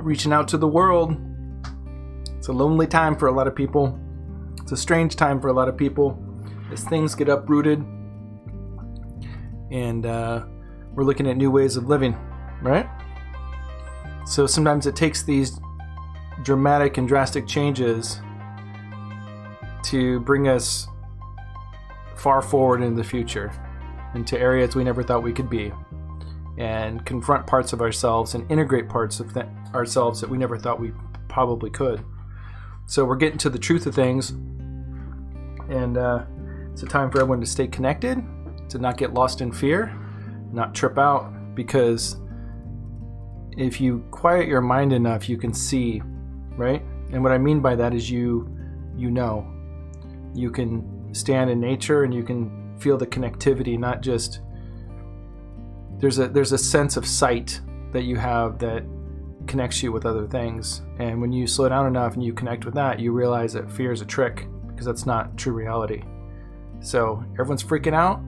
reaching out to the world. It's a lonely time for a lot of people. It's a strange time for a lot of people as things get uprooted, and we're looking at new ways of living, right? So sometimes it takes these dramatic and drastic changes to bring us far forward in the future, into areas we never thought we could be, and confront parts of ourselves and integrate parts of ourselves that we never thought we probably could. So we're getting to the truth of things, and it's a time for everyone to stay connected, to not get lost in fear, not trip out, because if you quiet your mind enough, you can see, right? And what I mean by that is you know. You can stand in nature and you can feel the connectivity, not just... There's a sense of sight that you have that connects you with other things. And when you slow down enough and you connect with that, you realize that fear is a trick, because that's not true reality. So everyone's freaking out,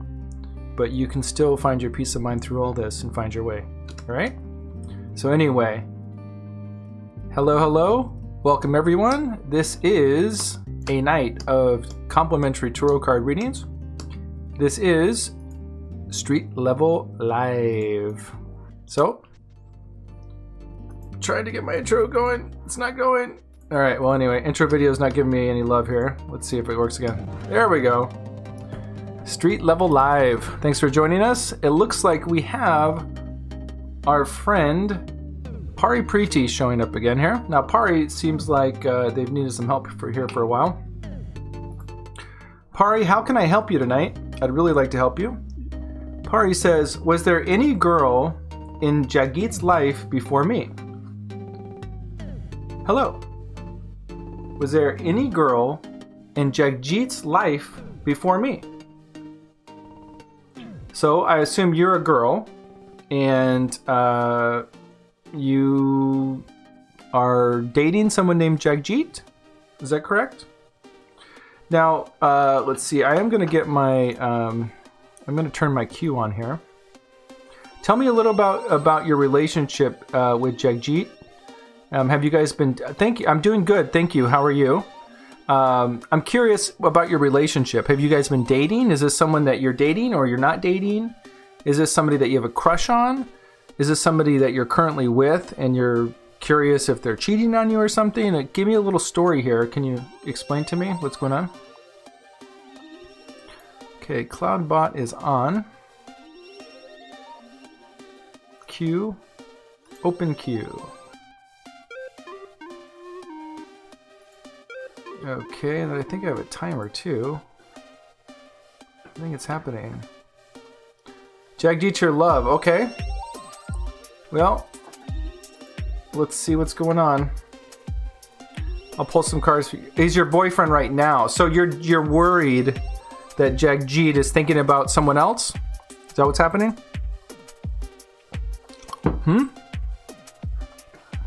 but you can still find your peace of mind through all this and find your way. All right? So anyway, hello. Welcome everyone. This is a night of complimentary tarot card readings. This is StreetLevel.Live. So, trying to get my intro going. It's not going. All right, well anyway, intro video is not giving me any love here. Let's see if it works again. There we go. StreetLevel.Live. Thanks for joining us. It looks like we have our friend Pari Preeti showing up again here. Now Pari seems like they've needed some help for a while. Pari, how can I help you tonight? I'd really like to help you. Pari says, was there any girl in Jagit's life before me? Hello. Was there any girl in Jagjit's life before me? So I assume you're a girl, and you are dating someone named Jagjit? Is that correct? Now, let's see. I am going to get my... I'm going to turn my cue on here. Tell me a little about your relationship with Jagjit. Have you guys been... Thank you. I'm doing good. Thank you. How are you? I'm curious about your relationship. Have you guys been dating? Is this someone that you're dating or you're not dating? Is this somebody that you have a crush on? Is this somebody that you're currently with and you're curious if they're cheating on you or something? Give me a little story here. Can you explain to me what's going on? Okay, CloudBot is on. Queue. Open queue. Okay, and I think I have a timer too. I think it's happening. Jagjit, your love. Okay. Well, let's see what's going on. I'll pull some cards for you. He's your boyfriend right now. So you're worried that Jagjit is thinking about someone else? Is that what's happening? Is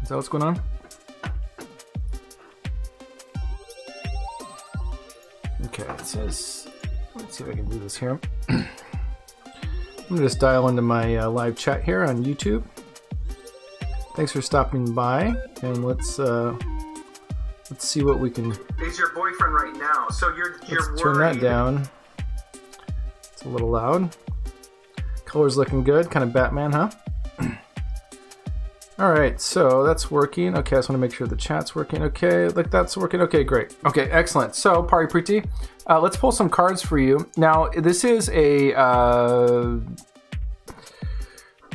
that what's going on? Okay, it says, let's see if I can do this here. I'm gonna just dial into my live chat here on YouTube. Thanks for stopping by, and let's see what we can. He's your boyfriend right now, so you're worried. Turn that down. It's a little loud. Color's looking good, kind of Batman, huh? All right, so that's working. Okay, I just want to make sure the chat's working. Okay, like that's working. Okay, great. Okay, excellent. So, Pari Preeti, let's pull some cards for you. Now, this is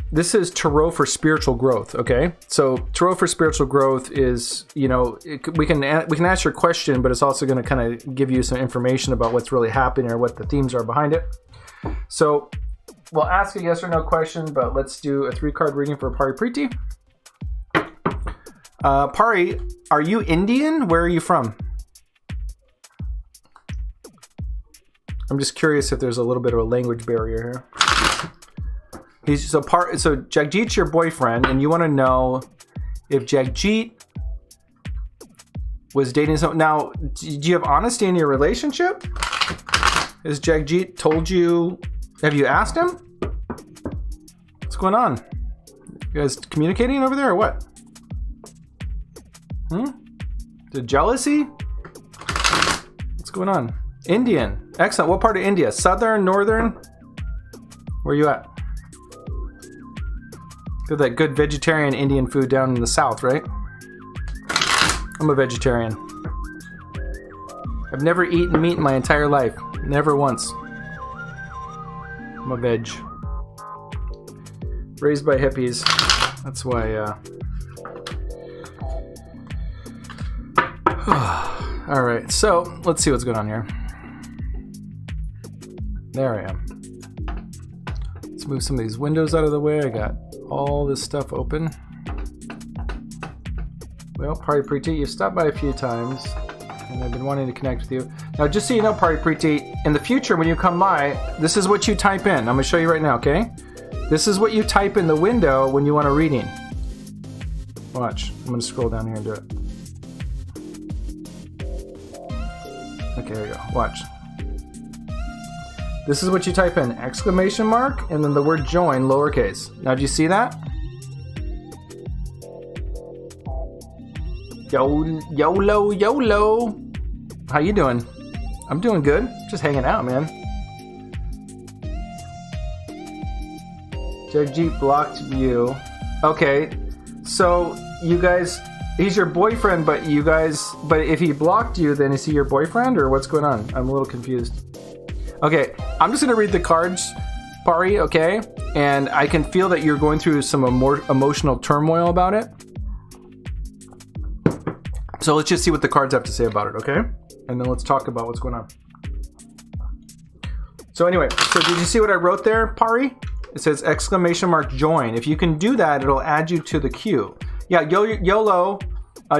this is Tarot for Spiritual Growth. Okay, so Tarot for Spiritual Growth is, you know, we can ask your question, but it's also going to kind of give you some information about what's really happening or what the themes are behind it. So, we'll ask a yes or no question, but let's do a 3-card reading for Pari Preeti. Pari, are you Indian? Where are you from? I'm just curious if there's a little bit of a language barrier here. So Jagjit's your boyfriend, and you want to know if Jagjit was dating someone. Now, do you have honesty in your relationship? Has Jagjit told you? Have you asked him? What's going on? You guys communicating over there or what? The jealousy? What's going on? Indian. Excellent. What part of India? Southern, northern? Where are you at? Got that good vegetarian Indian food down in the south, right? I'm a vegetarian. I've never eaten meat in my entire life. Never once. I'm a veg. Raised by hippies. That's why, Alright, so let's see what's going on here. There I am. Let's move some of these windows out of the way. I got all this stuff open. Well, Party Preeti, you've stopped by a few times, and I've been wanting to connect with you. Now, just so you know, Party Preeti, in the future when you come by, this is what you type in. I'm going to show you right now, okay? This is what you type in the window when you want a reading. Watch. I'm going to scroll down here and do it. Okay, there you go. Watch. This is what you type in, exclamation mark, and then the word join, lowercase. Now, do you see that? YOLO, YOLO. How you doing? I'm doing good. Just hanging out, man. Jagjeet blocked you. Okay, so you guys... He's your boyfriend, but if he blocked you, then is he your boyfriend, or what's going on? I'm a little confused. Okay, I'm just gonna read the cards, Pari, okay? And I can feel that you're going through some more emotional turmoil about it. So let's just see what the cards have to say about it, okay? And then let's talk about what's going on. So anyway, so did you see what I wrote there, Pari? It says exclamation mark join. If you can do that, it'll add you to the queue. Yeah, YOLO,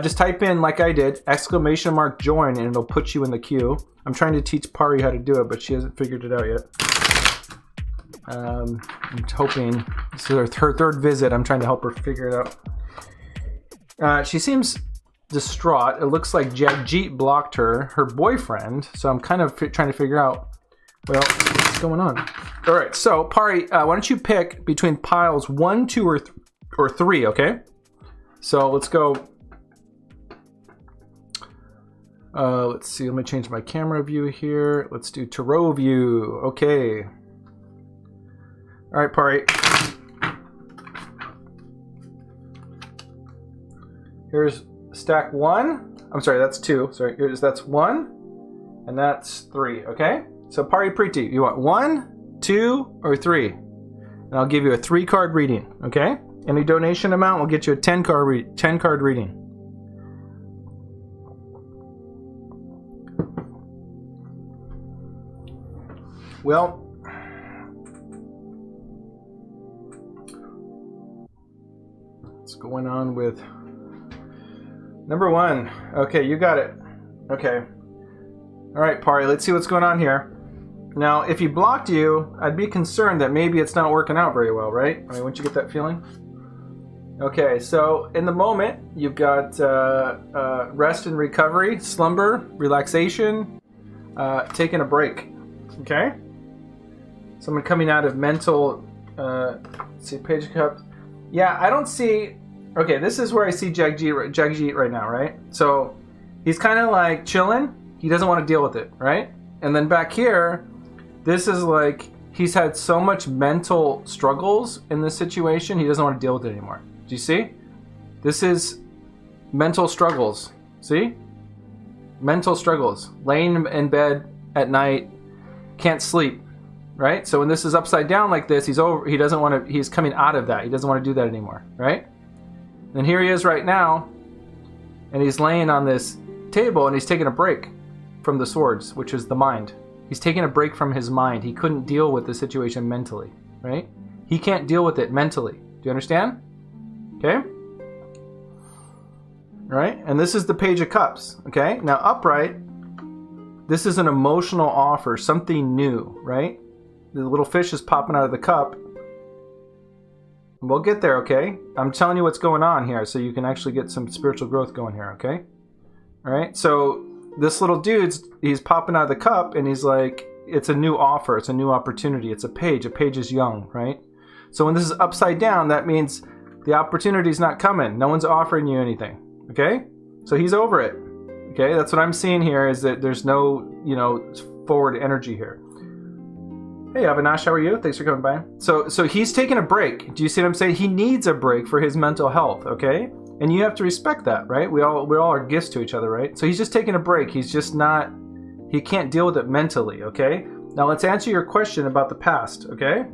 just type in, like I did, exclamation mark join, and it'll put you in the queue. I'm trying to teach Pari how to do it, but she hasn't figured it out yet. I'm hoping, this is her third visit, I'm trying to help her figure it out. She seems distraught. It looks like Jagjeet blocked her boyfriend, so I'm kind of trying to figure out, well, what's going on? All right, so Pari, why don't you pick between piles 1, 2, or 3, okay? So let's go. Let's see. Let me change my camera view here. Let's do tarot view. Okay. All right, Pari. Here's stack 1. I'm sorry, that's 2. Sorry, that's 1, and that's 3. Okay. So Pari Preeti, you want 1, 2, or 3? And I'll give you a 3-card reading. Okay. Any donation amount will get you a 10-card reading. Well, what's going on with number 1? Okay, you got it. Okay. All right, Pari, let's see what's going on here. Now, if he blocked you, I'd be concerned that maybe it's not working out very well, right? I mean, wouldn't you get that feeling? Okay, so in the moment, you've got rest and recovery, slumber, relaxation, taking a break, okay? Someone coming out of mental, let's see, Page of Cups. Yeah, I don't see, okay, this is where I see Jagjeet right now, right? So he's kind of like chilling. He doesn't want to deal with it, right? And then back here, this is like, he's had so much mental struggles in this situation, he doesn't want to deal with it anymore. Do you see? This is mental struggles. See? Mental struggles. Laying in bed at night, can't sleep, right? So when this is upside down like this, he's coming out of that. He doesn't want to do that anymore, right? And here he is right now, and he's laying on this table, and he's taking a break from the swords, which is the mind. He's taking a break from his mind. He couldn't deal with the situation mentally, right? He can't deal with it mentally. Do you understand? Okay? All right? And this is the Page of Cups, okay? Now, upright, this is an emotional offer, something new, right? The little fish is popping out of the cup. We'll get there, okay? I'm telling you what's going on here so you can actually get some spiritual growth going here, okay? All right? So this little he's popping out of the cup, and he's like, it's a new offer, it's a new opportunity, it's a page. A page is young, right? So when this is upside down, that means the opportunity's not coming. No one's offering you anything, okay? So he's over it. Okay, that's what I'm seeing here, is that there's no, you know, forward energy here. Hey, Avinash, how are you? Thanks for coming by. So he's taking a break. Do you see what I'm saying? He needs a break for his mental health, okay? And you have to respect that, right? We all are gifts to each other, right? So he's just taking a break. He's just not, he can't deal with it mentally, okay? Now let's answer your question about the past, okay?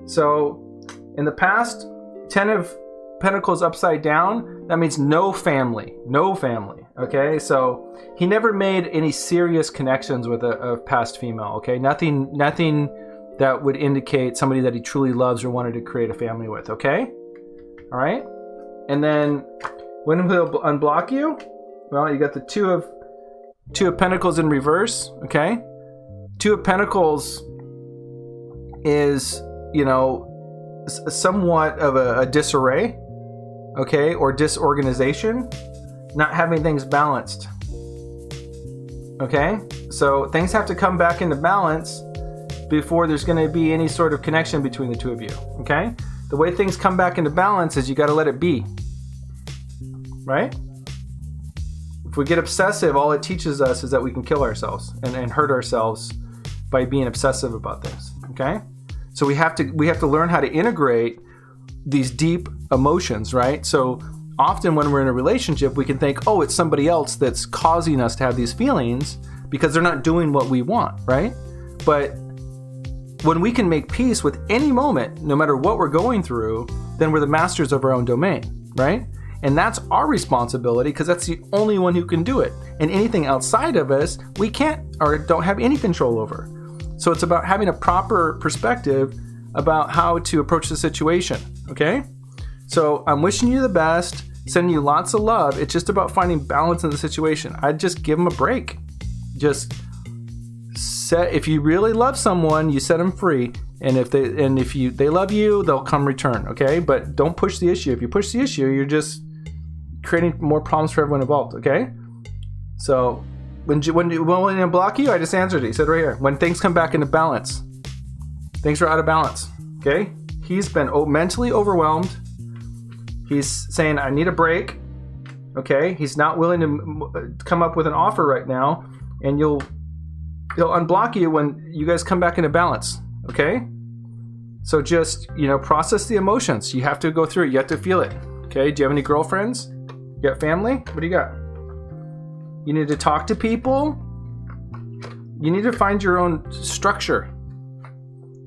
So in the past, 10 of Pentacles upside down, that means no family, okay? So he never made any serious connections with a past female, okay? Nothing that would indicate somebody that he truly loves or wanted to create a family with, okay? All right? And then when he'll unblock you, well, you got the two of Pentacles in reverse, okay? Two of Pentacles is, you know, somewhat of a disarray, okay, or disorganization, not having things balanced, okay? So things have to come back into balance before there's going to be any sort of connection between the two of you, okay? The way things come back into balance is you got to let it be, right? If we get obsessive, all it teaches us is that we can kill ourselves and hurt ourselves by being obsessive about things, okay? So we have to learn how to integrate these deep emotions, right? So often when we're in a relationship, we can think, oh, it's somebody else that's causing us to have these feelings because they're not doing what we want, right? But when we can make peace with any moment, no matter what we're going through, then we're the masters of our own domain, right? And that's our responsibility because that's the only one who can do it. And anything outside of us, we can't or don't have any control over. So it's about having a proper perspective about how to approach the situation, okay? So I'm wishing you the best, sending you lots of love. It's just about finding balance in the situation. I'd just give them a break. Just if you really love someone, you set them free. And if they love you, they'll come return, okay? But don't push the issue. If you push the issue, you're just creating more problems for everyone involved, okay? So when I block you, I just answered it. He said right here, when things come back into balance, things are out of balance, okay? He's been mentally overwhelmed. He's saying, I need a break, okay? He's not willing to come up with an offer right now, and he'll unblock you when you guys come back into balance, okay? So just, you know, process the emotions. You have to go through it. You have to feel it, okay? Do you have any girlfriends? You got family? What do you got? You need to talk to people. You need to find your own structure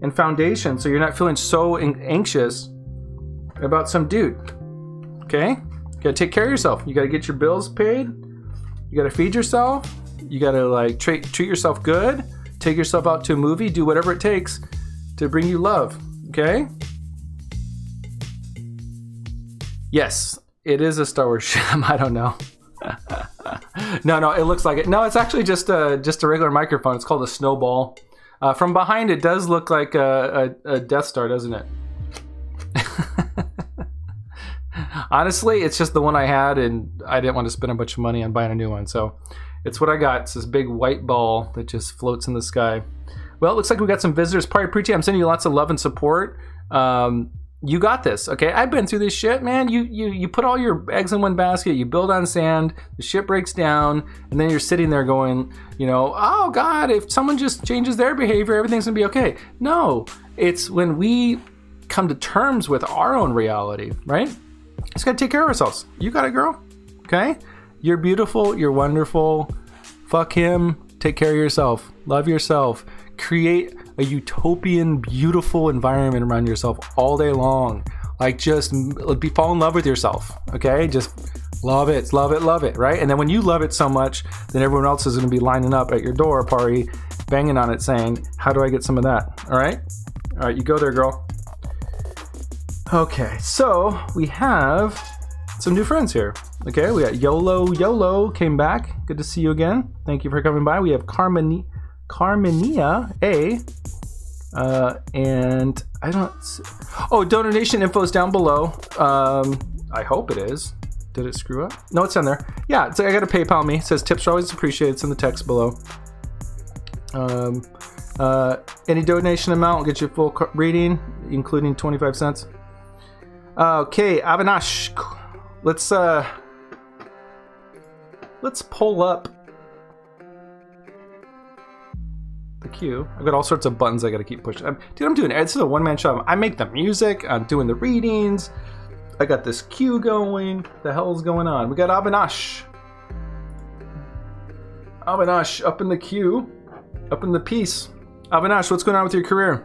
and foundation so you're not feeling so anxious about some dude, okay? You gotta take care of yourself. You gotta get your bills paid. You gotta feed yourself. You gotta like treat yourself good. Take yourself out to a movie. Do whatever it takes to bring you love, okay? Yes, it is a Star Wars sham. I don't know. No, it looks like it. No, it's actually just a regular microphone. It's called a snowball. From behind, it does look like a Death Star, doesn't it? Honestly, it's just the one I had, and I didn't want to spend a bunch of money on buying a new one. So it's what I got. It's this big white ball that just floats in the sky. Well, it looks like we got some visitors. Party Preachy, I'm sending you lots of love and support. You got this, okay? I've been through this shit, man. You put all your eggs in one basket. You build on sand. The shit breaks down, and then you're sitting there going, you know, oh God, if someone just changes their behavior, everything's gonna be okay. No, it's when we come to terms with our own reality, right? Just gotta take care of ourselves. You got it, girl. Okay? You're beautiful. You're wonderful. Fuck him. Take care of yourself. Love yourself. Create a utopian, beautiful environment around yourself all day long. Like, just fall in love with yourself, okay? Just love it, right? And then when you love it so much, then everyone else is going to be lining up at your door, Pari, banging on it saying, how do I get some of that? All right, you go there, girl. Okay, so we have some new friends here. Okay, we got YOLO came back. Good to see you again. Thank you for coming by. We have Carmenia A. And I don't... Oh, donation info is down below. I hope it is. Did it screw up? No, it's in there. Yeah, I got a PayPal me. It says tips are always appreciated. It's in the text below. Any donation amount will get you a full reading, including 25 cents. Okay, Avinash. Let's let's pull up the queue. I've got all sorts of buttons I gotta keep pushing. Dude, I'm doing it. This is a one-man show. I make the music, I'm doing the readings, I got this queue going. What the hell's going on? We got Avinash. Avinash up in the queue, up in the piece. Avinash, what's going on with your career?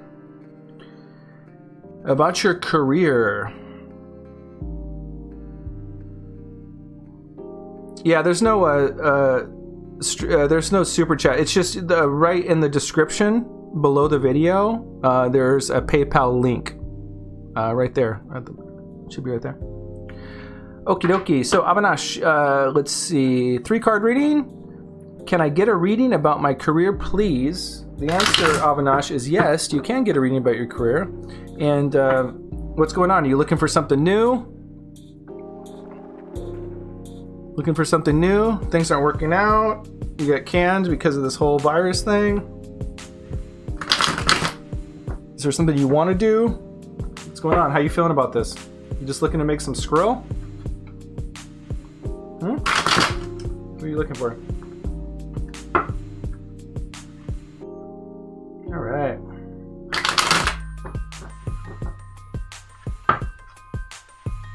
About your career. Yeah, there's no super chat. It's just right in the description below the video. There's a PayPal link right there. Should be right there. Okie dokie. So Avinash, let's see. 3-card reading. Can I get a reading about my career, please? The answer, Avinash, is yes. You can get a reading about your career. And what's going on? Are you looking for something new? Looking for something new? Things aren't working out? You got canned because of this whole virus thing? Is there something you want to do? What's going on? How you feeling about this? You just looking to make some skrill? What are you looking for? All right.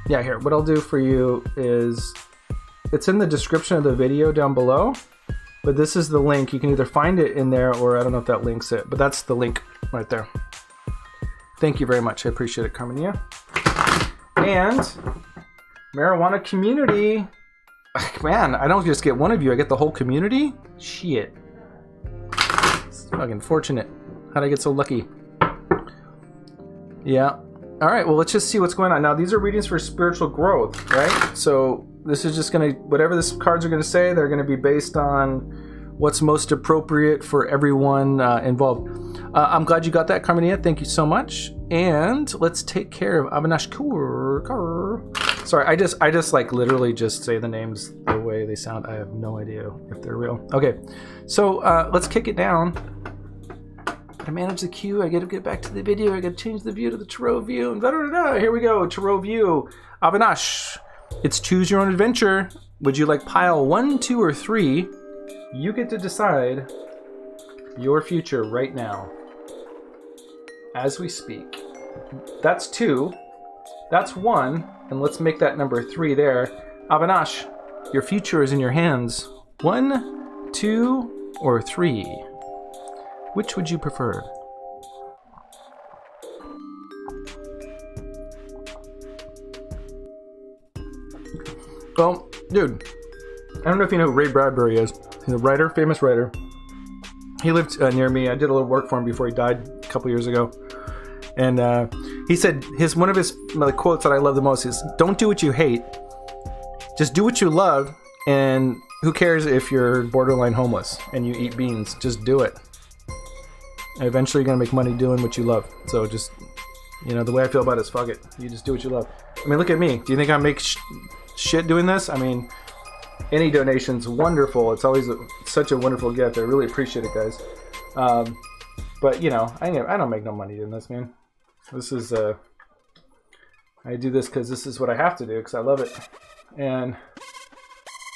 Yeah, here. What I'll do for you is, it's in the description of the video down below, but this is the link. You can either find it in there, or I don't know if that link's it, but that's the link right there. Thank you very much. I appreciate it, Carmenia. And marijuana community. Man, I don't just get one of you, I get the whole community? Shit. It's fucking fortunate. How'd I get so lucky? Yeah. All right, well, let's just see what's going on. Now, these are readings for spiritual growth, right? So this is just going to, whatever these cards are going to say, they're going to be based on what's most appropriate for everyone involved. I'm glad you got that, Carmenia. Thank you so much. And let's take care of Avinash Kaur. Sorry, I just like literally just say the names the way they sound. I have no idea if they're real. Okay, so let's kick it down. Gotta manage the queue. I gotta get back to the video. I gotta change the view to the tarot view. And here we go. Tarot view. Avinash, it's choose your own adventure. Would you like pile 1, 2, or 3? You get to decide your future right now, as we speak. That's 2. That's 1. And let's make that number 3 there. Avinash, your future is in your hands. 1, 2, or 3. Which would you prefer? Well, dude, I don't know if you know who Ray Bradbury is. He's a writer, famous writer. He lived near me. I did a little work for him before he died a couple years ago. And he said one of his quotes that I love the most is, "Don't do what you hate. Just do what you love. And who cares if you're borderline homeless and you eat beans? Just do it. And eventually you're going to make money doing what you love." So just, the way I feel about it is fuck it. You just do what you love. I mean, look at me. Do you think I make shit doing this? I mean, any donation's wonderful. It's always such a wonderful gift. I really appreciate it, guys. But, I don't make no money doing this, man. This is, I do this because this is what I have to do because I love it. And,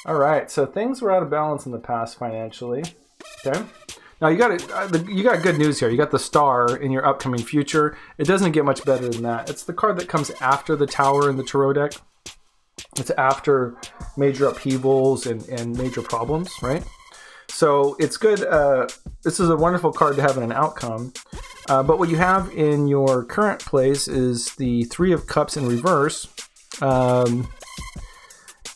all right. So things were out of balance in the past financially. Okay. Now you got good news here. You got the Star in your upcoming future. It doesn't get much better than that. It's the card that comes after the Tower in the Tarot deck. It's after major upheavals and major problems, right? So it's good. This is a wonderful card to have in an outcome. But what you have in your current place is the 3 of Cups in reverse.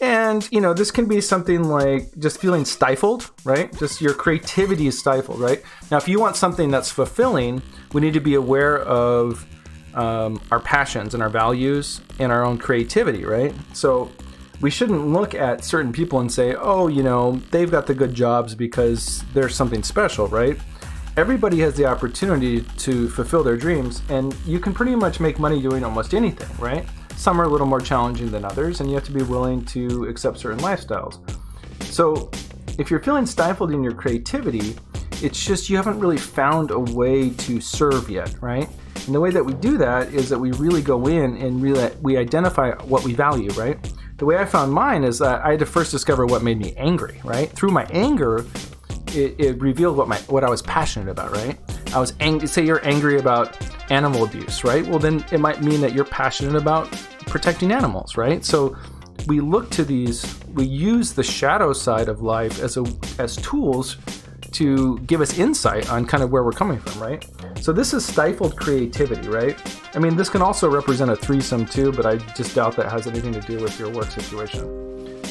And, this can be something like just feeling stifled, right? Just your creativity is stifled, right? Now, if you want something that's fulfilling, we need to be aware of our passions and our values and our own creativity, right? So we shouldn't look at certain people and say, oh, they've got the good jobs because there's something special, right? Everybody has the opportunity to fulfill their dreams, and you can pretty much make money doing almost anything, right? Some are a little more challenging than others, and you have to be willing to accept certain lifestyles. So if you're feeling stifled in your creativity, it's just you haven't really found a way to serve yet, right? And the way that we do that is that we really go in and we identify what we value, right? the way I found mine is that I had to first discover what made me angry, right? Through my anger, it revealed what I was passionate about, right? I was angry. Say you're angry about animal abuse, right? Well, then it might mean that you're passionate about protecting animals, right? So we look to we use the shadow side of life as tools to give us insight on kind of where we're coming from, right? So this is stifled creativity, right? I mean, this can also represent a threesome too, but I just doubt that has anything to do with your work situation.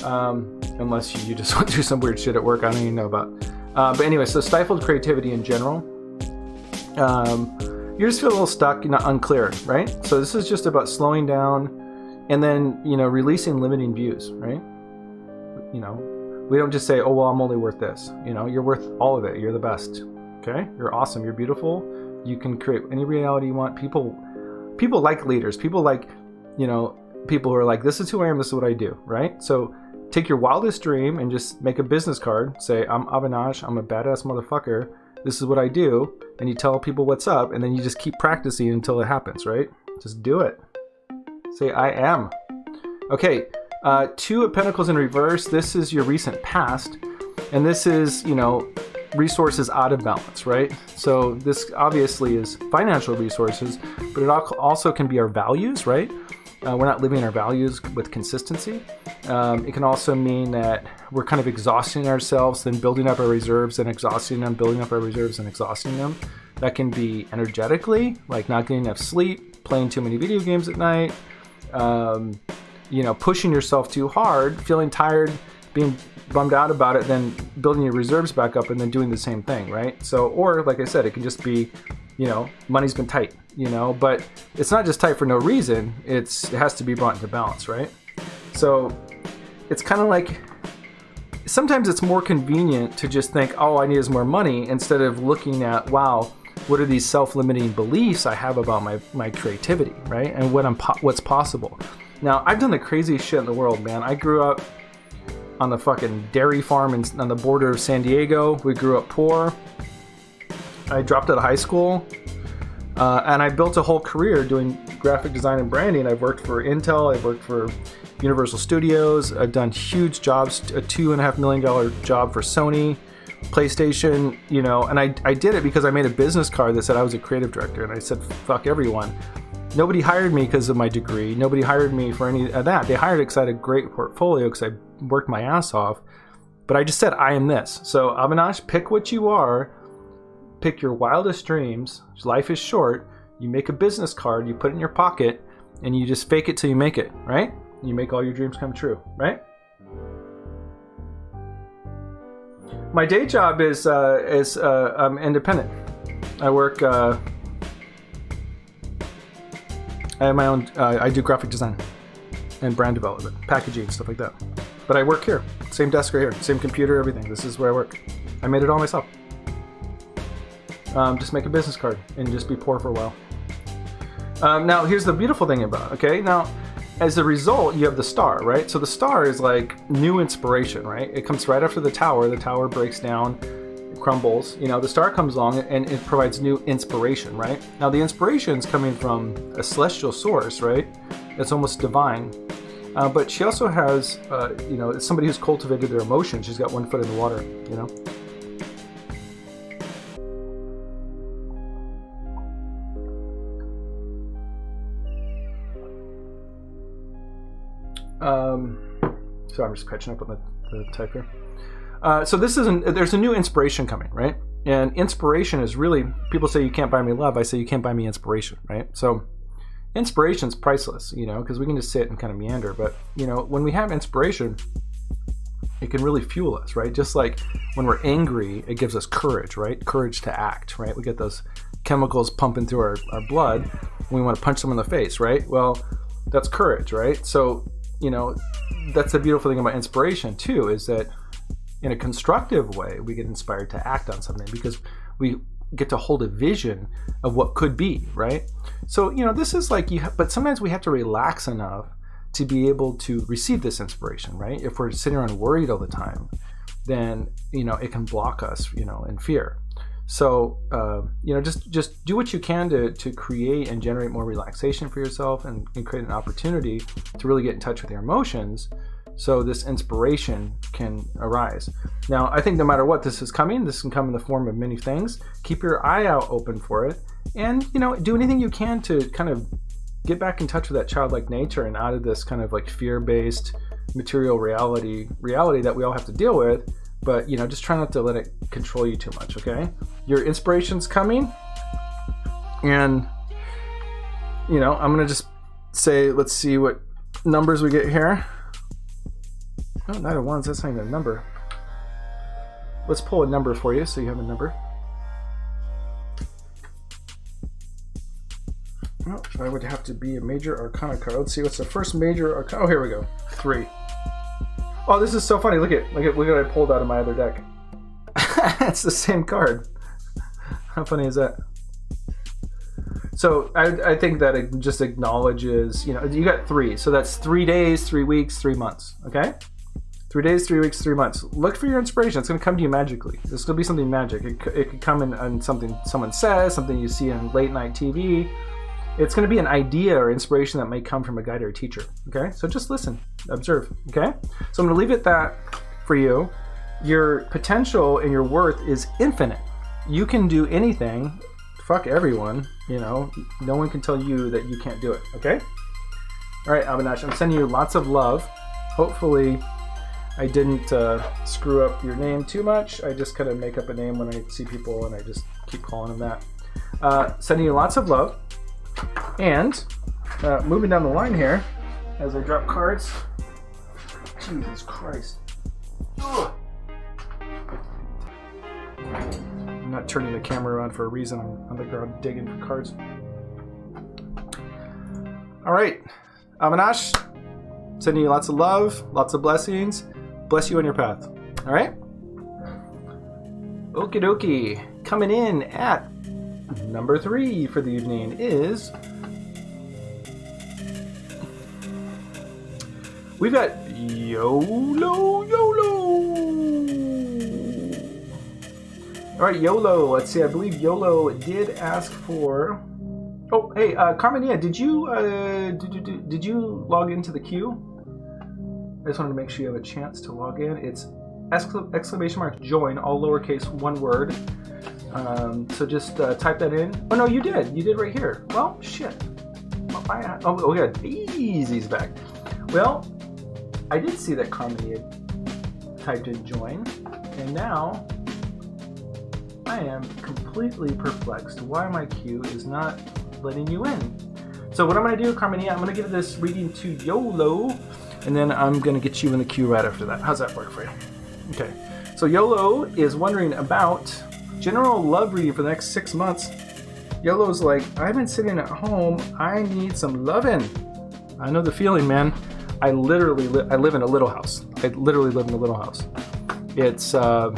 Unless you just went through some weird shit at work I don't even know about. But anyway, so stifled creativity in general. You just feel a little stuck, unclear, right? So this is just about slowing down and then, releasing limiting views, right? We don't just say, oh, well, I'm only worth this. You're worth all of it. You're the best. Okay? You're awesome. You're beautiful. You can create any reality you want. People like leaders. People like, people who are like, this is who I am. This is what I do, right? So take your wildest dream and just make a business card. Say, I'm Avinash. I'm a badass motherfucker. This is what I do. And you tell people what's up. And then you just keep practicing until it happens, right? Just do it. Say, I am. Okay. Two of Pentacles in reverse. This is your recent past. And this is, resources out of balance, right? So this obviously is financial resources, but it also can be our values, right? We're not living our values with consistency. It can also mean that we're kind of exhausting ourselves, then building up our reserves and exhausting them, building up our reserves and exhausting them. That can be energetically, like not getting enough sleep, playing too many video games at night, pushing yourself too hard, feeling tired, being bummed out about it, then building your reserves back up and then doing the same thing, right? So, or like I said, it can just be, money's been tight, but it's not just tight for no reason. It has to be brought into balance, right? So it's kind of like, sometimes it's more convenient to just think, all I need is more money, instead of looking at, wow, what are these self-limiting beliefs I have about my creativity, right? And what's possible. Now, I've done the craziest shit in the world, man. I grew up on the fucking dairy farm on the border of San Diego. We grew up poor. I dropped out of high school. And I built a whole career doing graphic design and branding. I've worked for Intel. I've worked for Universal Studios. I've done huge jobs, a $2.5 million job for Sony, PlayStation, and I did it because I made a business card that said I was a creative director. And I said, fuck everyone. Nobody hired me because of my degree. Nobody hired me for any of that. They hired it because I had a great portfolio, because I worked my ass off. But I just said, I am this. So Avinash, pick what you are. Pick your wildest dreams. Life is short. You make a business card, you put it in your pocket, and you just fake it till you make it, right? You make all your dreams come true, right? My day job is I'm independent. I work... I have my own, I do graphic design and brand development, packaging, stuff like that. But I work here, same desk right here, same computer, everything. This is where I work. I made it all myself. Just make a business card and just be poor for a while. Now, here's the beautiful thing about it, okay? Now, as a result, you have the star, right? So the star is like new inspiration, right? It comes right after the tower breaks down, crumbles, the star comes along and it provides new inspiration, right? Now the inspiration is coming from a celestial source, right? It's almost divine, but she also has, it's somebody who's cultivated their emotions. She's got one foot in the water, So I'm just catching up on the type here. So there's a new inspiration coming, right? And inspiration is really, people say you can't buy me love. I say you can't buy me inspiration, right? So inspiration's priceless, because we can just sit and kind of meander. But, when we have inspiration, it can really fuel us, right? Just like when we're angry, it gives us courage, right? Courage to act, right? We get those chemicals pumping through our blood when we want to punch someone in the face, right? Well, that's courage, right? So, that's the beautiful thing about inspiration too, is that in a constructive way, we get inspired to act on something because we get to hold a vision of what could be, right? So, this is like but sometimes we have to relax enough to be able to receive this inspiration, right? If we're sitting around worried all the time, then, it can block us, in fear. So, you know, just do what you can to create and generate more relaxation for yourself and create an opportunity to really get in touch with your emotions so this inspiration can arise. Now, I think no matter what this is coming, this can come in the form of many things. Keep your eye out open for it and, you know, do anything you can to kind of get back in touch with that childlike nature and out of this kind of like fear-based material reality that we all have to deal with. But, you know, just try not to let it control you too much, okay? Your inspiration's coming. And, you know, I'm going to just say, let's see what numbers we get here. Oh, Knight of Wands, that's not even a number. Let's pull a number for you so you have a number. Oh, that would have to be a major arcana card. Let's see, what's the first major arcana? Oh, here we go. 3. Oh, this is so funny. Look at what I pulled out of my other deck. It's the same card. How funny is that? So I think that it just acknowledges, you know, you got 3. So that's 3 days, 3 weeks, 3 months. Okay? 3 days, 3 weeks, 3 months. Look for your inspiration. It's going to come to you magically. This will be something magic. It could come in something someone says, something you see on late night TV. It's going to be an idea or inspiration that may come from a guide or a teacher. Okay, so just listen, observe. Okay, so I'm going to leave it that for you. Your potential and your worth is infinite. You can do anything. Fuck everyone. You know, no one can tell you that you can't do it. Okay. All right, Avinash, I'm sending you lots of love. Hopefully, I didn't screw up your name too much. I just kind of make up a name when I see people, and I just keep calling them that. Sending you lots of love. And moving down the line here, as I drop cards. Jesus Christ. Ugh. I'm not turning the camera around for a reason. I'm on the ground digging for cards. All right, Avinash, sending you lots of love, lots of blessings. Bless you on your path. All right? Okie dokie. Coming in at number 3 for the evening is, we've got YOLO. All right, YOLO. Let's see. I believe YOLO did ask for. Oh, hey, Carmenia, did you log into the queue? I just wanted to make sure you have a chance to log in. It's !join, all lowercase, one word. So just type that in. Oh no, you did. You did right here. Well, shit. Oh, good. Easy's back. Well, I did see that Carmenia typed in join, and now I am completely perplexed why my queue is not letting you in. So what I'm going to do, Carmenia, I'm going to give this reading to YOLO, and then I'm going to get you in the queue right after that. How's that work for you? Okay. So YOLO is wondering about general love reading for the next 6 months. YOLO's like, I've been sitting at home. I need some loving. I know the feeling, man. I literally live in a little house. I literally live in a little house. It's, was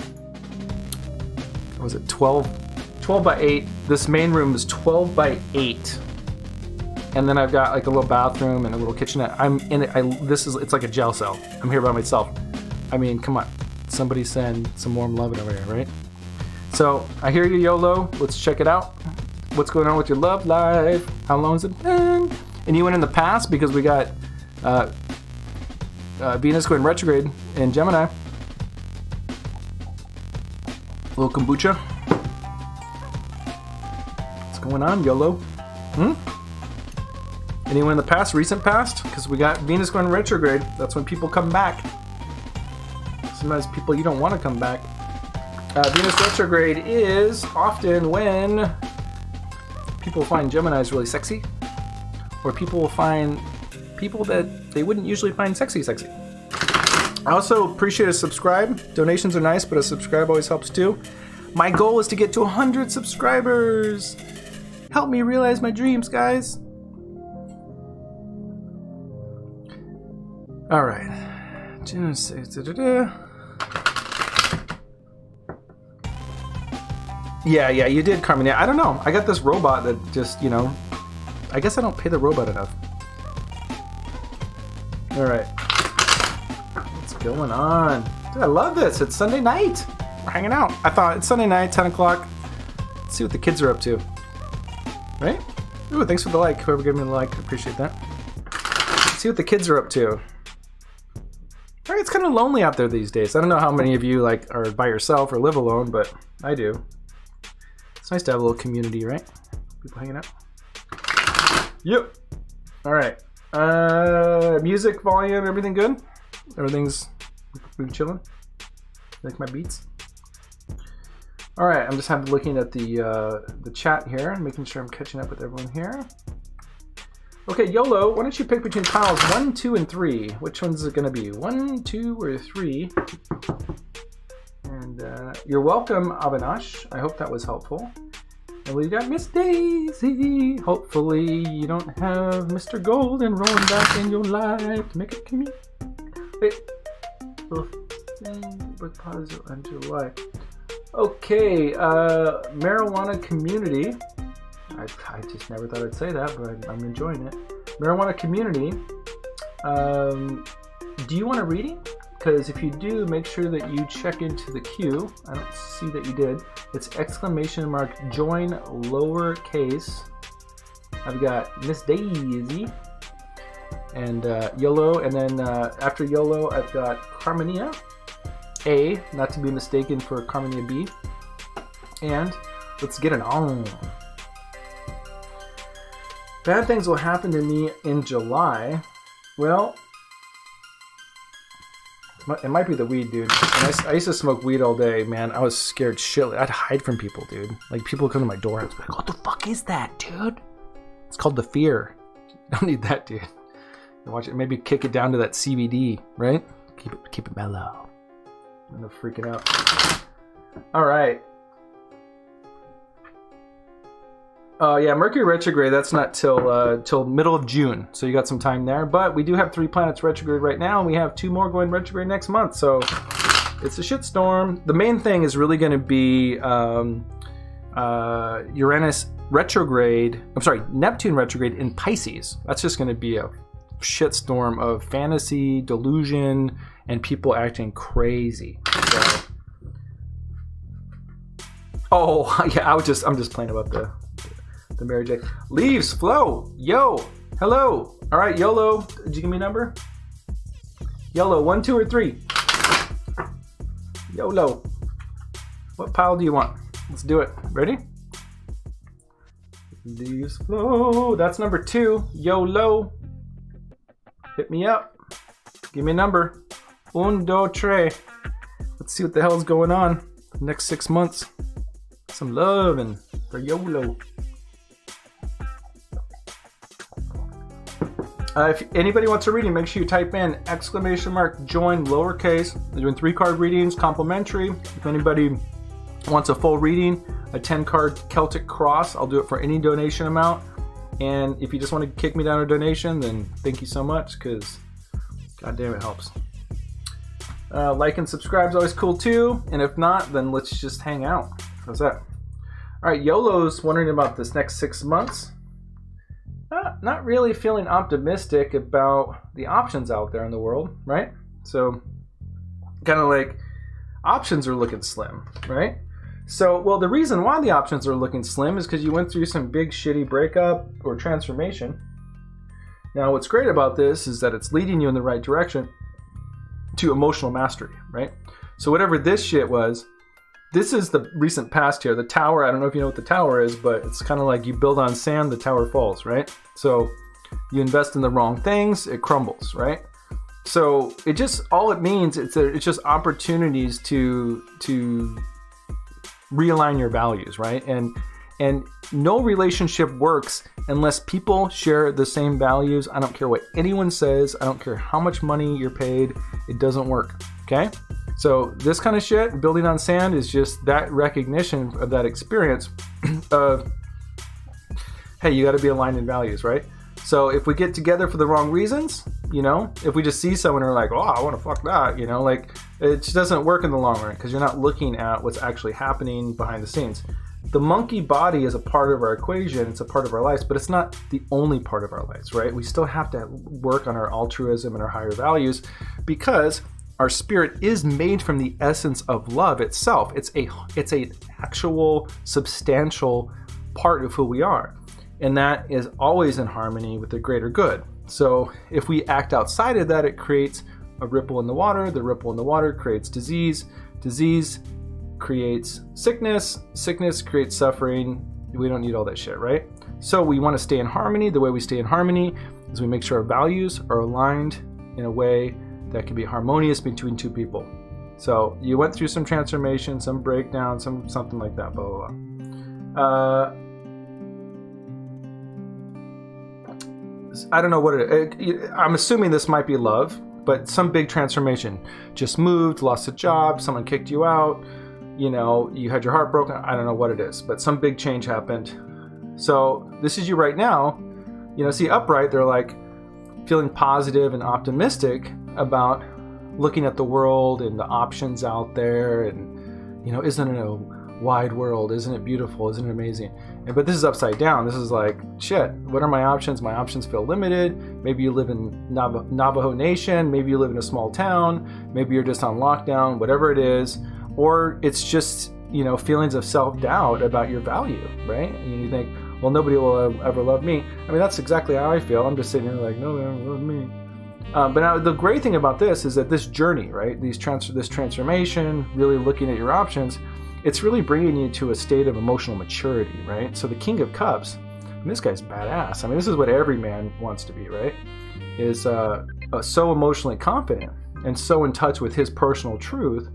it 12 by 8? This main room is 12 by 8. And then I've got like a little bathroom and a little kitchenette. I'm in it. It's like a jail cell. I'm here by myself. I mean, come on. Somebody send some warm loving over here, right? So I hear you, YOLO. Let's check it out. What's going on with your love life? How long has it been? And you went in the past because we got Venus going retrograde in Gemini. A little kombucha. What's going on, YOLO? Anyone in the past, recent past? Because we got Venus going retrograde. That's when people come back. Sometimes people, you don't want to come back. Venus retrograde is often when people find Geminis really sexy, or people will find people that they wouldn't usually find sexy. I also appreciate a subscribe. Donations are nice, but a subscribe always helps too. My goal is to get to 100 subscribers. Help me realize my dreams, guys. All right. Yeah, you did, Carmenia. I don't know. I got this robot that just, I guess I don't pay the robot enough. All right. What's going on? Dude, I love this. It's Sunday night. We're hanging out. I thought it's Sunday night, 10 o'clock. Let's see what the kids are up to. Right? Ooh, thanks for the like. Whoever gave me the like, appreciate that. Let's see what the kids are up to. All right, it's kind of lonely out there these days. I don't know how many of you like are by yourself or live alone, but I do. It's nice to have a little community, right? People hanging out. Yep. All right. Music volume, everything good? Everything's chilling? Like my beats? All right, I'm just looking at the chat here, making sure I'm catching up with everyone here. Okay, YOLO, why don't you pick between piles 1, 2, and 3? Which one's it going to be? 1, 2, or 3? And you're welcome, Avinash. I hope that was helpful. And we got Miss Daisy. Hopefully you don't have Mr. Golden rolling back in your life to make it commute. Wait. With positive on July. Okay, marijuana community. I just never thought I'd say that, but I'm enjoying it. Marijuana community. Do you want a reading? Because if you do, make sure that you check into the queue. I don't see that you did. It's ! join lowercase. I've got Miss Daisy and YOLO, and then after YOLO, I've got Carmenia A, not to be mistaken for Carmenia B. And let's get it on. Bad things will happen to me in July. Well, it might be the weed, dude. I used to smoke weed all day, man. I was scared shitless. I'd hide from people, dude. Like, people would come to my door. I'd be like, what the fuck is that, dude? It's called the fear. You don't need that, dude. You watch it. Maybe kick it down to that CBD, right? Keep it mellow. I'm freaking out. All right. Yeah, Mercury retrograde, that's not till middle of June, so you got some time there. But we do have 3 planets retrograde right now, and we have 2 more going retrograde next month, so it's a shitstorm. The main thing is really going to be Uranus retrograde, Neptune retrograde in Pisces. That's just going to be a shitstorm of fantasy, delusion, and people acting crazy. So, oh, yeah, I'm just playing about the Mary J. Leaves, flow, yo, hello. All right, YOLO, did you give me a number? YOLO, 1, 2, or 3? YOLO. What pile do you want? Let's do it. Ready? Leaves, flow. That's number 2. YOLO. Hit me up. Give me a number. 1, 2, 3. Let's see what the hell's going on the next 6 months. Some love and for YOLO. If anybody wants a reading, make sure you type in !join lowercase. We're doing 3-card readings, complimentary. If anybody wants a full reading, a 10-card Celtic cross, I'll do it for any donation amount. And if you just want to kick me down a donation, then thank you so much, because goddamn it helps. Like and subscribe is always cool too. And if not, then let's just hang out. How's that? All right, YOLO's wondering about this next 6 months. Not really feeling optimistic about the options out there in the world, right? So kind of like options are looking slim, right? So, well, the reason why the options are looking slim is because you went through some big shitty breakup or transformation. Now, what's great about this is that it's leading you in the right direction to emotional mastery, right? So whatever this shit was, this is the recent past here. The tower, I don't know if you know what the tower is, but it's kind of like you build on sand, the tower falls, right? So you invest in the wrong things, it crumbles, right? So it just, all it means, it's just opportunities to realign your values, right? And no relationship works unless people share the same values. I don't care what anyone says. I don't care how much money you're paid. It doesn't work, okay? So this kind of shit, building on sand, is just that recognition of that experience of, hey, you got to be aligned in values, right? So if we get together for the wrong reasons, you know, if we just see someone and are like, oh, I want to fuck that, you know, like, it just doesn't work in the long run because you're not looking at what's actually happening behind the scenes. The monkey body is a part of our equation, it's a part of our lives, but it's not the only part of our lives, right? We still have to work on our altruism and our higher values because our spirit is made from the essence of love itself. It's a actual substantial part of who we are. And that is always in harmony with the greater good. So if we act outside of that, it creates a ripple in the water. The ripple in the water creates disease. Disease creates sickness. Sickness creates suffering. We don't need all that shit, right? So we want to stay in harmony. The way we stay in harmony is we make sure our values are aligned in a way that can be harmonious between two people. So you went through some transformation, some breakdown, something like that, blah, blah, blah. I don't know what I'm assuming this might be love, but some big transformation. Just moved, lost a job, someone kicked you out, you know, you had your heart broken. I don't know what it is, but some big change happened. So this is you right now. You know, see, upright, they're like feeling positive and optimistic about looking at the world and the options out there, and, you know, isn't it a wide world? Isn't it beautiful? Isn't it amazing? But this is upside down. This is like, shit, what are my options? My options feel limited. Maybe you live in Navajo Nation. Maybe you live in a small town. Maybe you're just on lockdown, whatever it is. Or it's just, you know, feelings of self-doubt about your value, right? And you think, well, nobody will ever love me. I mean, that's exactly how I feel. I'm just sitting here like, nobody will ever love me. But now the great thing about this is that this journey, right? This transformation, really looking at your options, it's really bringing you to a state of emotional maturity, right? So the King of Cups, and this guy's badass. I mean, this is what every man wants to be, right? Is so emotionally confident and so in touch with his personal truth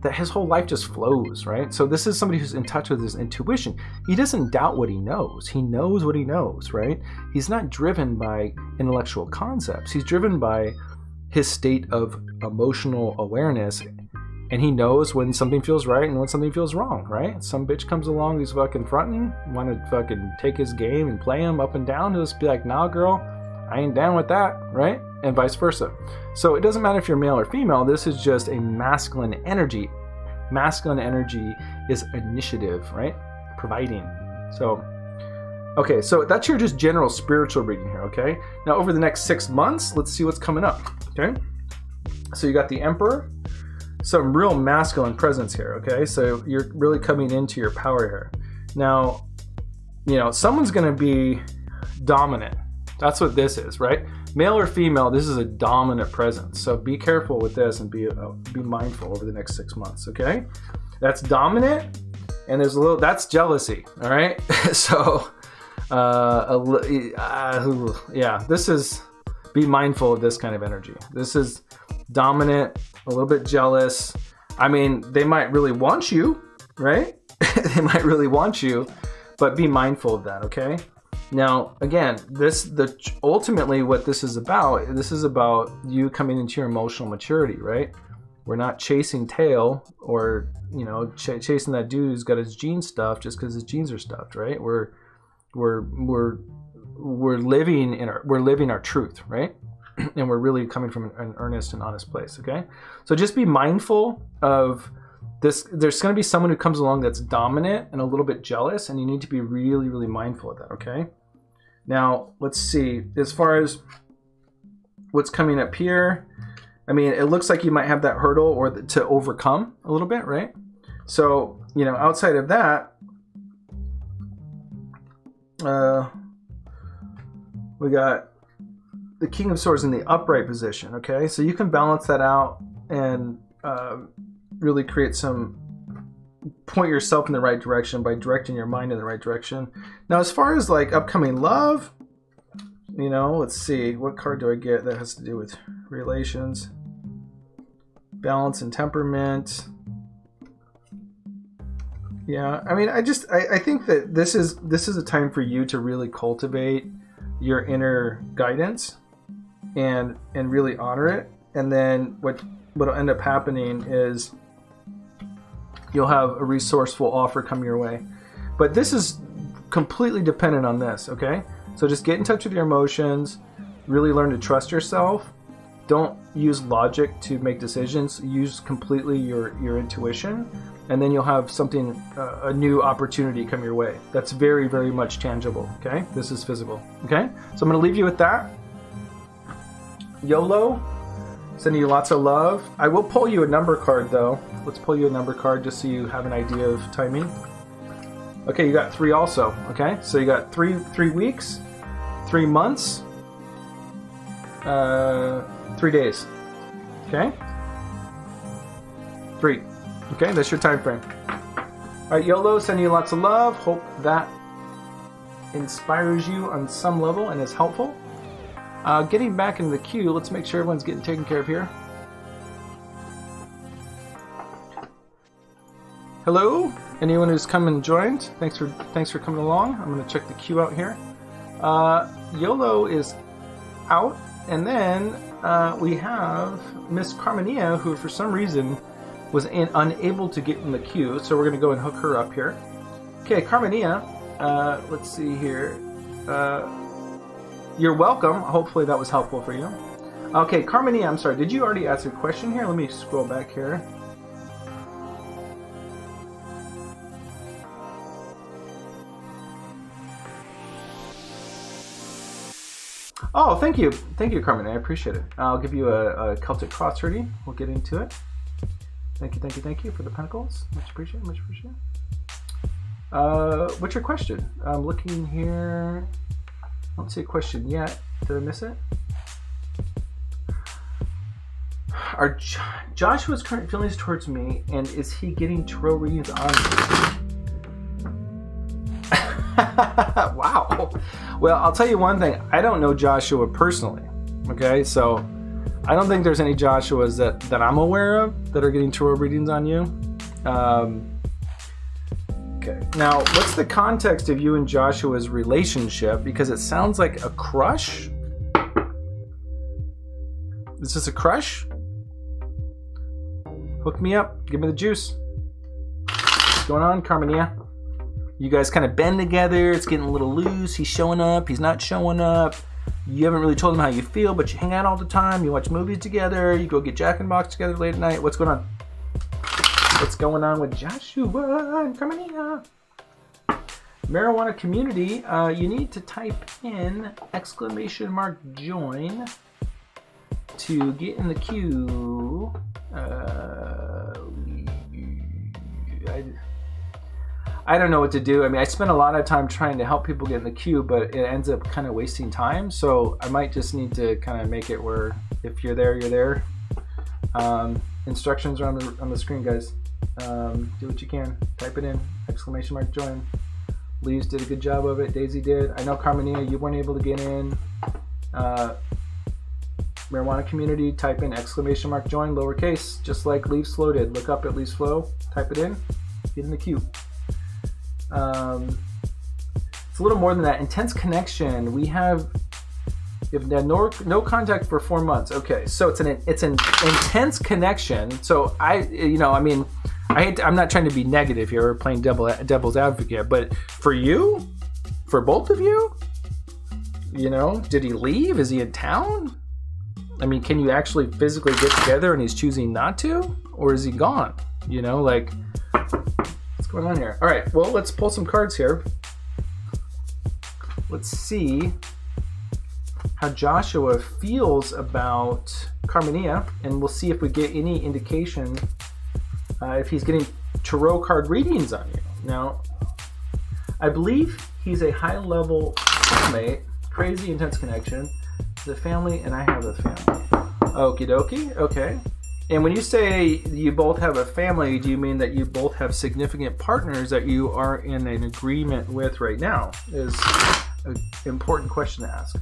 that his whole life just flows, right? So this is somebody who's in touch with his intuition. He doesn't doubt what he knows. He knows what he knows, right? He's not driven by intellectual concepts. He's driven by his state of emotional awareness. And he knows when something feels right and when something feels wrong, right? Some bitch comes along, he's fucking fronting, want to fucking take his game and play him up and down. He'll just be like, nah, girl, I ain't down with that, right? And vice versa. So it doesn't matter if you're male or female. This is just a masculine energy. Masculine energy is initiative, right? Providing. So, okay, so that's your just general spiritual reading here, okay? Now over the next 6 months, let's see what's coming up, okay? So you got the Emperor. Some real masculine presence here, okay? So you're really coming into your power here. Now, you know, someone's going to be dominant. That's what this is, right? Male or female, this is a dominant presence. So be careful with this and be mindful over the next 6 months, okay? That's dominant, and there's a little, that's jealousy, all right? So, yeah, this is, be mindful of this kind of energy. This is dominant, a little bit jealous. I mean, they might really want you, right? They might really want you, but be mindful of that, okay? Now, again, ultimately what this is about you coming into your emotional maturity, right? We're not chasing tail or, you know, chasing that dude who's got his jeans stuffed just because his jeans are stuffed, right? We're living our truth, right? And we're really coming from an earnest and honest place, okay? So just be mindful of this. There's going to be someone who comes along that's dominant and a little bit jealous, and you need to be really, really mindful of that, okay? Now, let's see. As far as what's coming up here, I mean, it looks like you might have that hurdle or to overcome a little bit, right? So, you know, outside of that, we got the King of Swords in the upright position, okay? So you can balance that out and really point yourself in the right direction by directing your mind in the right direction. Now, as far as like upcoming love, you know, let's see, what card do I get that has to do with relations? Balance and temperament. Yeah, I mean, I think that this is a time for you to really cultivate your inner guidance and really honor it. And then what'll end up happening is you'll have a resourceful offer come your way. But this is completely dependent on this, okay? So just get in touch with your emotions, really learn to trust yourself. Don't use logic to make decisions. Use completely your intuition, and then you'll have something, a new opportunity come your way. That's very, very much tangible, okay? This is physical, okay? So I'm gonna leave you with that. YOLO, sending you lots of love. I will pull you a number card though. Let's pull you a number card just so you have an idea of timing. Okay, you got 3 also. Okay, so you got 3 weeks, 3 months, 3 days. Okay, 3. Okay, that's your time frame. All right, YOLO, sending you lots of love. Hope that inspires you on some level and is helpful. Getting back into the queue, let's make sure everyone's getting taken care of here. Hello, anyone who's come and joined, thanks for coming along. I'm going to check the queue out here. YOLO is out, and then we have Miss Carmenia, who for some reason was unable to get in the queue, so we're going to go and hook her up here. Okay, Carmenia, let's see here. You're welcome. Hopefully that was helpful for you. Okay, Carmenia, I'm sorry. Did you already ask a question here? Let me scroll back here. Oh, thank you. Thank you, Carmenia. I appreciate it. I'll give you a Celtic cross reading. We'll get into it. Thank you for the pentacles. Much appreciated, much appreciated. What's your question? I'm looking here. I don't see a question yet. Did I miss it? Are Joshua's current feelings towards me, and is he getting tarot readings on me? Wow. Well, I'll tell you one thing. I don't know Joshua personally. Okay, so I don't think there's any Joshuas that I'm aware of that are getting tarot readings on you. Okay. Now, what's the context of you and Joshua's relationship? Because it sounds like a crush. Is this a crush? Hook me up. Give me the juice. What's going on, Carmenia? You guys kind of bend together. It's getting a little loose. He's showing up. He's not showing up. You haven't really told him how you feel, but you hang out all the time. You watch movies together. You go get Jack in the Box together late at night. What's going on? What's going on with Joshua and Carmenia? Marijuana community, you need to type in !join to get in the queue. I don't know what to do. I mean, I spend a lot of time trying to help people get in the queue, but it ends up kind of wasting time. So I might just need to kind of make it where if you're there, you're there. Instructions are on the screen, guys. Do what you can. Type it in, !join. Leaves did a good job of it. Daisy did. I know, Carmenia, you weren't able to get in. Marijuana community, type in !join, lowercase, just like Leaves Flow did. Look up at Leaves Flow, type it in, get in the queue. It's a little more than that. Intense connection. We have no contact for 4 months. Okay, so it's an intense connection. So I'm not trying to be negative here or playing devil's advocate, but for you, for both of you, did he leave? Is he in town? I mean, can you actually physically get together and he's choosing not to? Or is he gone? What's going on here? All right, well, let's pull some cards here. Let's see how Joshua feels about Carmenia, and we'll see if we get any indication if he's getting tarot card readings on you. Now, I believe he's a high-level soulmate, crazy intense connection. The family, and I have a family. Okie dokie, okay. And when you say you both have a family, do you mean that you both have significant partners that you are in an agreement with right now? Is an important question to ask.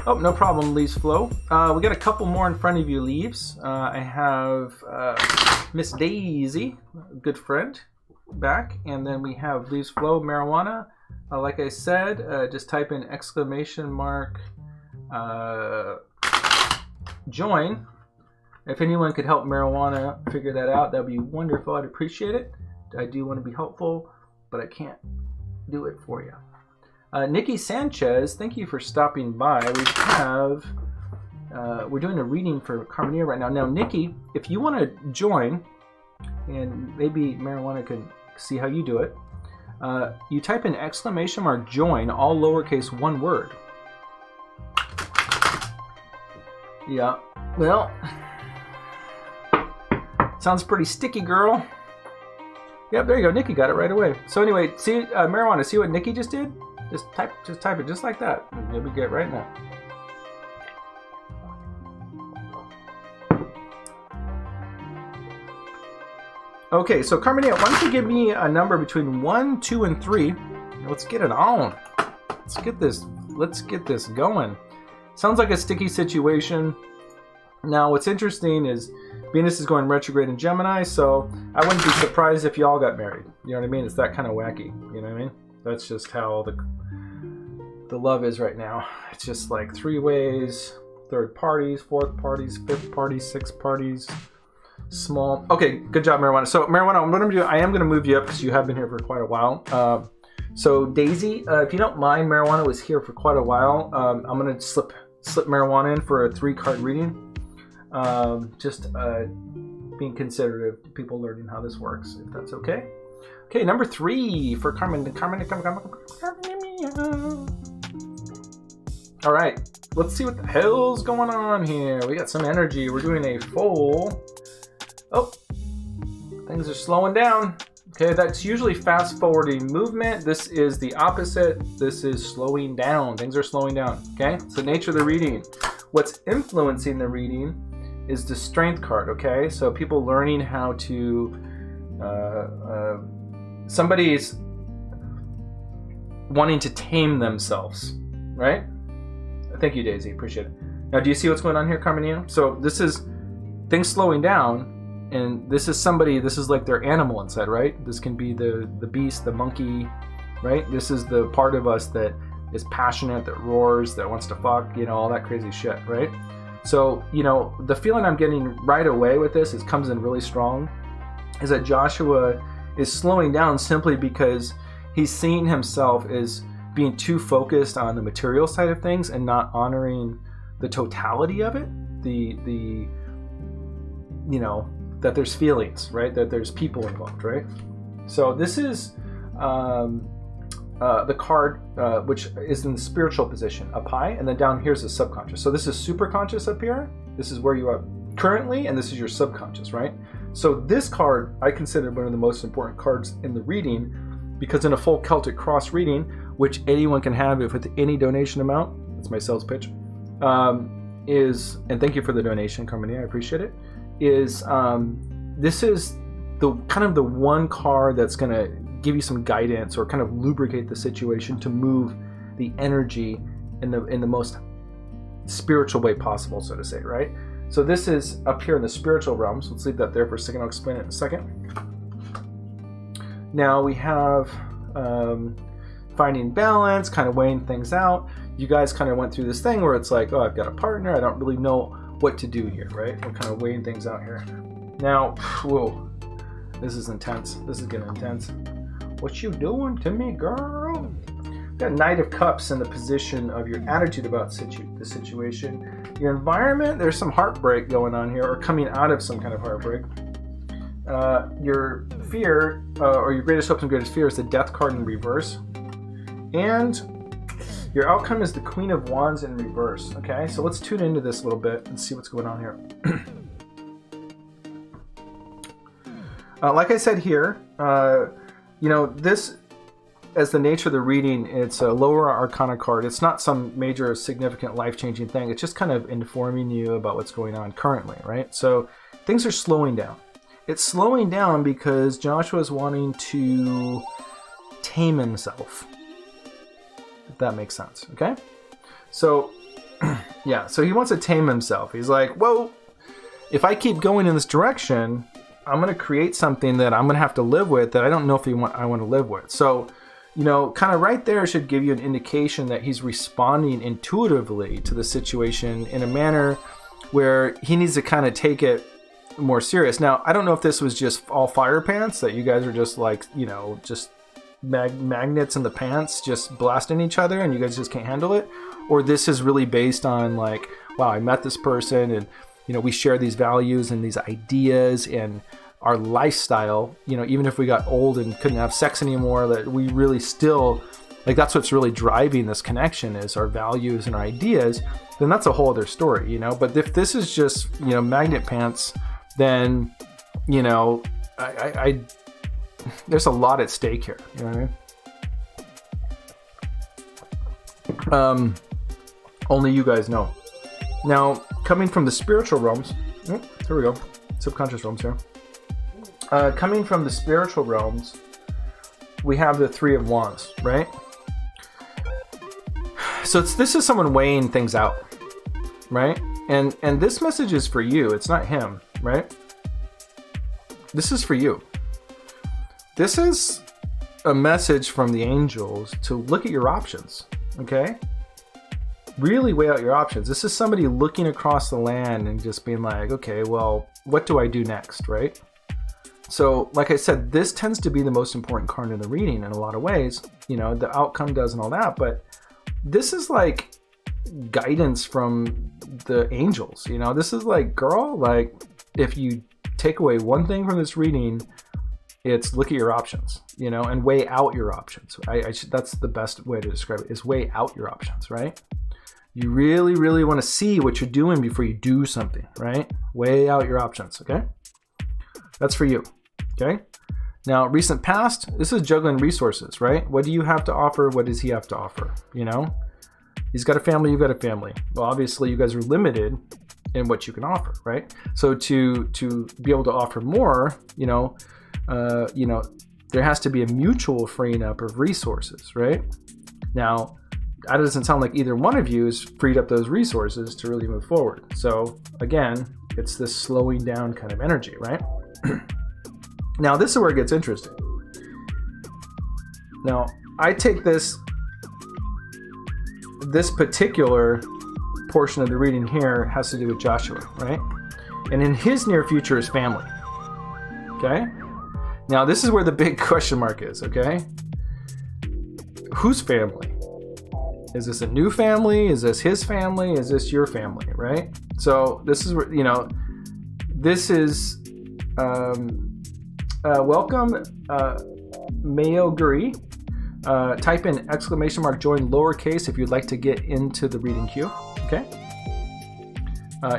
Oh, no problem, Leaves Flow. We got a couple more in front of you, Leaves. I have Miss Daisy, a good friend, back. And then we have Leaves Flow, Marijuana. Like I said, just type in !join. If anyone could help Marijuana figure that out, that would be wonderful. I'd appreciate it. I do want to be helpful, but I can't do it for you. Nikki Sanchez, thank you for stopping by. We're doing a reading for Carmenia right now. Now, Nikki, if you want to join, and maybe Marijuana can see how you do it, you type in !join, all lowercase, one word. Yeah, well, sounds pretty sticky, girl. Yep, there you go. Nikki got it right away. So anyway, see marijuana. See what Nikki just did? Just type it just like that. You'll be good right now. Okay, so Carmenia, why don't you give me a number between 1, 2, and 3? Let's get it on. Let's get this going. Sounds like a sticky situation. Now, what's interesting is Venus is going retrograde in Gemini, so I wouldn't be surprised if you all got married. You know what I mean? It's that kind of wacky. You know what I mean? That's just how the love is right now. It's just like 3 ways, 3rd parties, 4th parties, 5th parties, 6th parties. Small. Okay, good job, Marijuana. So, Marijuana, what I'm going to do, I am going to move you up because you have been here for quite a while. So, Daisy, if you don't mind, Marijuana was here for quite a while. I'm going to slip Marijuana in for a 3-card reading. Just being considerate of people learning how this works, if that's okay. Okay, number 3 for Carmen. All right, let's see what the hell's going on here. We got some energy. We're doing a full. Oh, things are slowing down. Okay, that's usually fast forwarding movement. This is the opposite. This is slowing down. Things are slowing down. Okay, so nature of the reading. What's influencing the reading is the strength card. Okay, so people learning how to, somebody's wanting to tame themselves, right? Thank you, Daisy. Appreciate it. Now, do you see what's going on here, Carmenina? So this is things slowing down. And this is somebody, this is like their animal inside, right? This can be the beast, the monkey, right? This is the part of us that is passionate, that roars, that wants to fuck, you know, all that crazy shit, right? So, you know, the feeling I'm getting right away with this, it comes in really strong, is that Joshua is slowing down simply because he's seeing himself as being too focused on the material side of things and not honoring the totality of it, the you know, that there's feelings, right? That there's people involved, right? So this is the card which is in the spiritual position up high, and then down here's the subconscious. So this is super conscious up here. This is where you are currently, and this is your subconscious, right? So this card I consider one of the most important cards in the reading, because in a full Celtic cross reading, which anyone can have if with any donation amount, that's my sales pitch, is, and thank you for the donation, Carmenia, I appreciate it, is this is the kind of the one card that's going to give you some guidance or kind of lubricate the situation to move the energy in the most spiritual way possible, so to say, right? So this is up here in the spiritual realm, so let's leave that there for a second. I'll explain it in a second. Now we have finding balance, kind of weighing things out. You guys kind of went through this thing where it's like, oh, I've got a partner, I don't really know what to do here, right? We're kind of weighing things out here. Now, whoa, this is intense. This is getting intense. What you doing to me, girl? Got Knight of Cups in the position of your attitude about the situation. Your environment, there's some heartbreak going on here, or coming out of some kind of heartbreak. Your fear, or your greatest hopes and greatest fear, is the Death card in reverse. And your outcome is the Queen of Wands in reverse. Okay, so let's tune into this a little bit and see what's going on here. Like I said here, you know, this, as the nature of the reading, it's a lower arcana card. It's not some major significant life-changing thing. It's just kind of informing you about what's going on currently, right? So things are slowing down. It's slowing down because Joshua's wanting to tame himself, if that makes sense, okay? So, yeah, so he wants to tame himself. He's like, whoa, if I keep going in this direction, I'm going to create something that I'm going to have to live with that I don't know if I want to live with. So, you know, kind of right there should give you an indication that he's responding intuitively to the situation in a manner where he needs to kind of take it more serious. Now, I don't know if this was just all fire pants, that you guys are just like, you know, just magnets in the pants just blasting each other and you guys just can't handle it, or this is really based on like, wow, I met this person and, you know, we share these values and these ideas and our lifestyle, you know, even if we got old and couldn't have sex anymore, that we really still, like, that's what's really driving this connection is our values and our ideas, then that's a whole other story, you know. But if this is just, you know, magnet pants, then, you know, I there's a lot at stake here. You know what I mean? Only you guys know. Now, coming from the spiritual realms, here we go, subconscious realms here. Coming from the spiritual realms, we have the Three of Wands, right? So this is someone weighing things out, right? And this message is for you. It's not him, right? This is for you. This is a message from the angels to look at your options, okay? Really weigh out your options. This is somebody looking across the land and just being like, okay, well, what do I do next, right? So, like I said, this tends to be the most important card in the reading in a lot of ways. You know, the outcome does and all that, but this is like guidance from the angels. You know, this is like, girl, like, if you take away one thing from this reading, it's look at your options, you know, and weigh out your options. That's the best way to describe it, is weigh out your options, right? You really, really want to see what you're doing before you do something, right? Weigh out your options, okay? That's for you, okay? Now, recent past, this is juggling resources, right? What do you have to offer? What does he have to offer, you know? He's got a family, you've got a family. Well, obviously, you guys are limited in what you can offer, right? So to be able to offer more, there has to be a mutual freeing up of resources, right? Now, that doesn't sound like either one of you has freed up those resources to really move forward. So again, it's this slowing down kind of energy, right? Now, this is where it gets interesting. Now, I take this particular portion of the reading here has to do with Joshua, right? And in his near future is family, okay? Now, this is where the big question mark is, okay? Whose family? Is this a new family? Is this his family? Is this your family, right? So this is where, you know, this is, welcome, Mayo Guri. Type in ! join lowercase if you'd like to get into the reading queue, okay?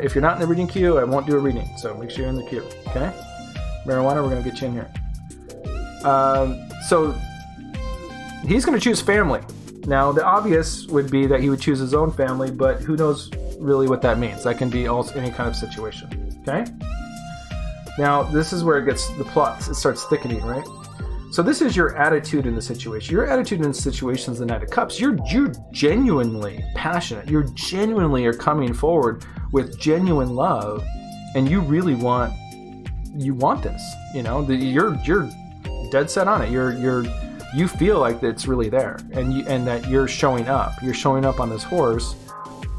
If you're not in the reading queue, I won't do a reading, so make sure you're in the queue, okay? Marijuana, we're gonna get you in here. So he's gonna choose family. Now, the obvious would be that he would choose his own family, but who knows really what that means? That can be also any kind of situation, okay? Now, this is where the plot starts thickening, right? So this is your attitude in the situation. Your attitude in the situation is the Knight of Cups. You're genuinely passionate. You genuinely are coming forward with genuine love, and you really want this. You know, you're dead set on it. You feel like it's really there, and that you're showing up. You're showing up on this horse,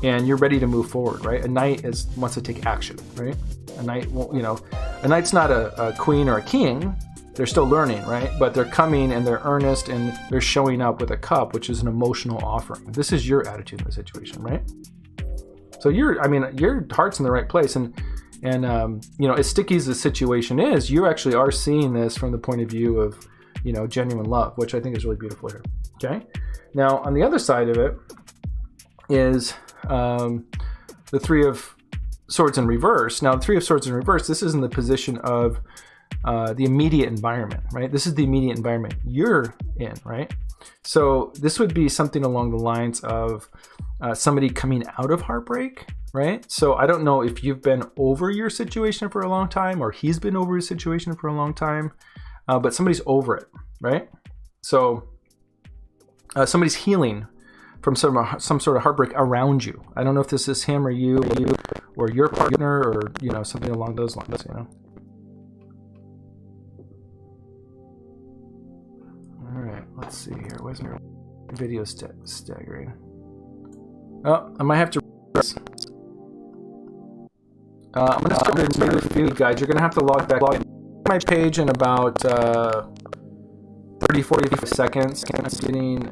and you're ready to move forward, right? A knight wants to take action, right? A knight, a knight's not a queen or a king. They're still learning, right? But they're coming and they're earnest and they're showing up with a cup, which is an emotional offering. This is your attitude in the situation, right? So your heart's in the right place, and as sticky as the situation is, you actually are seeing this from the point of view of, genuine love, which I think is really beautiful here. Okay. Now, on the other side of it is the Three of Swords in reverse. Now, the Three of Swords in reverse, this is in the position of the immediate environment, right? This is the immediate environment you're in, right? So this would be something along the lines of somebody coming out of heartbreak, right? So I don't know if you've been over your situation for a long time, or he's been over his situation for a long time, but somebody's over it, right? So somebody's healing from some sort of heartbreak around you. I don't know if this is him or you or your partner, or something along those lines, All right, let's see here. Where's my video staggering? Oh, I might have to. I'm going to start with a new feed, guys. You're going to have to log in my page in about 30-45 seconds. I'm getting